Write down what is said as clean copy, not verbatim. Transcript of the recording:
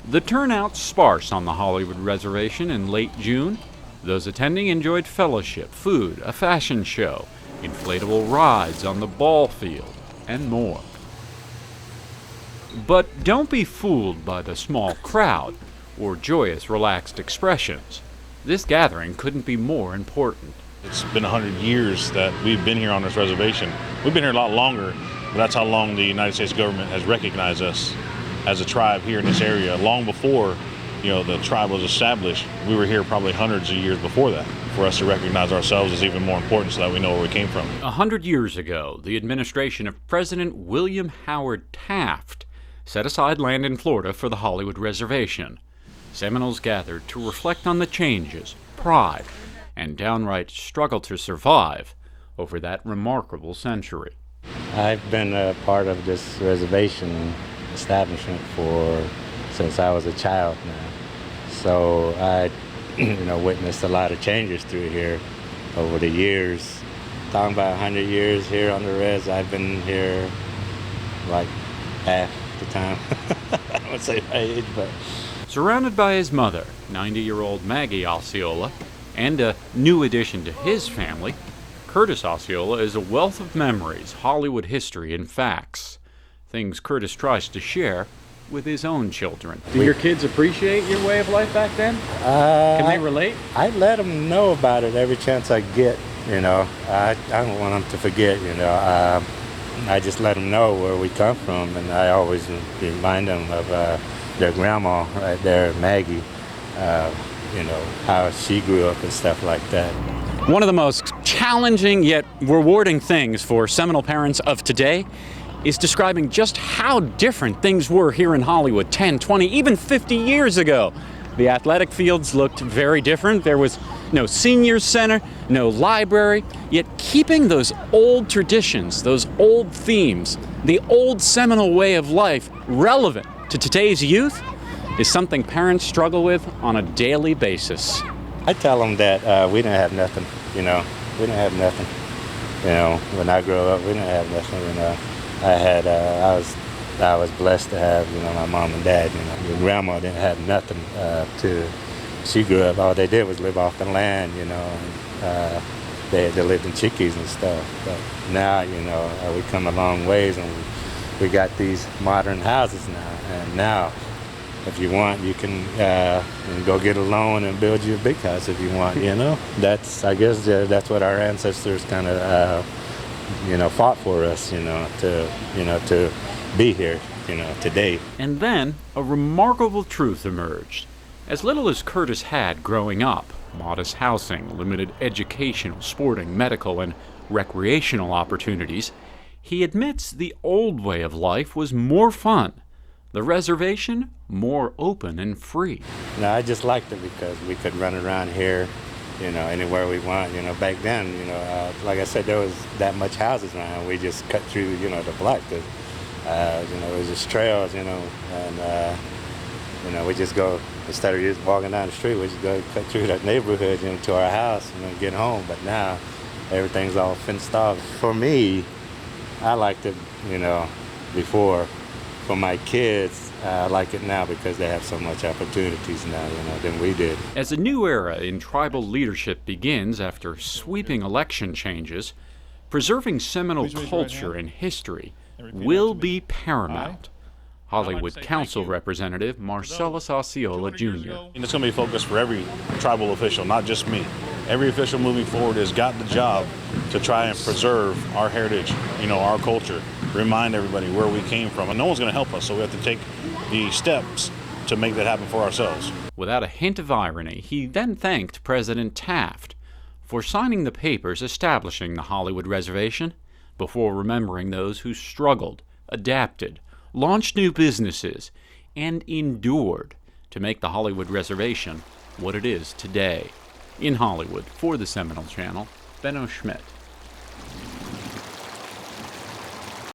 The turnout sparse on the Hollywood Reservation in late June. Those attending enjoyed fellowship, food, a fashion show, inflatable rides on the ball field, and more. But don't be fooled by the small crowd or joyous, relaxed expressions. This gathering couldn't be more important. It's been 100 years that we've been here on this reservation. We've been here a lot longer, but that's how long the United States government has recognized us as a tribe here in this area. Long before, the tribe was established, we were here probably hundreds of years before that. For us to recognize ourselves is even more important so that we know where we came from. 100 years ago, the administration of President William Howard Taft set aside land in Florida for the Hollywood Reservation. Seminoles gathered to reflect on the changes, pride, and downright struggle to survive over that remarkable century. I've been a part of this reservation establishment since I was a child now. So I witnessed a lot of changes through here over the years. Talking about 100 years here on the res, I've been here like half the time. I would say my age, but... Surrounded by his mother, 90-year-old Maggie Osceola, and a new addition to his family, Curtis Osceola is a wealth of memories, Hollywood history, and facts. Things Curtis tries to share with his own children. Do your kids appreciate your way of life back then? Can they relate? I let them know about it every chance I get, I don't want them to forget, I just let them know where we come from, and I always remind them of their grandma right there, Maggie, how she grew up and stuff like that. One of the most challenging yet rewarding things for Seminole parents of today is describing just how different things were here in Hollywood 10, 20, even 50 years ago. The athletic fields looked very different. There was no senior center, no library, yet keeping those old traditions, those old themes, the old Seminole way of life relevant to today's youth is something parents struggle with on a daily basis. I tell them that we didn't have nothing, we didn't have nothing. When I grew up, we didn't have nothing, I was blessed to have, my mom and dad, Your grandma didn't have nothing she grew up, all they did was live off the land, they lived in chickies and stuff. But now, we come a long ways and we got these modern houses now. And now, if you want, you can go get a loan and build you a big house if you want, I guess that's what our ancestors kind of, fought for us, to be here, today. And then a remarkable truth emerged. As little as Curtis had growing up, modest housing, limited educational, sporting, medical, and recreational opportunities, he admits the old way of life was more fun. The reservation, more open and free. I just liked it because we could run around here, anywhere we want. Back then, like I said, there was that much houses around. We just cut through, the block. It was just trails, and, we just go, instead of just walking down the street, we just go cut through that neighborhood, to our house and get home. But now, everything's all fenced off. For me, I liked it, before. For my kids, I like it now because they have so much opportunities now, than we did. As a new era in tribal leadership begins after sweeping election changes, preserving Seminole culture and history will be paramount. Hollywood Council Representative Marcellus Osceola Jr. And it's going to be focused for every tribal official, not just me. Every official moving forward has got the job to try and preserve our heritage, our culture, remind everybody where we came from. And no one's going to help us, so we have to take the steps to make that happen for ourselves. Without a hint of irony, he then thanked President Taft for signing the papers establishing the Hollywood Reservation before remembering those who struggled, adapted, launched new businesses, and endured to make the Hollywood Reservation what it is today. In Hollywood, for the Seminole Channel, Benno Schmidt.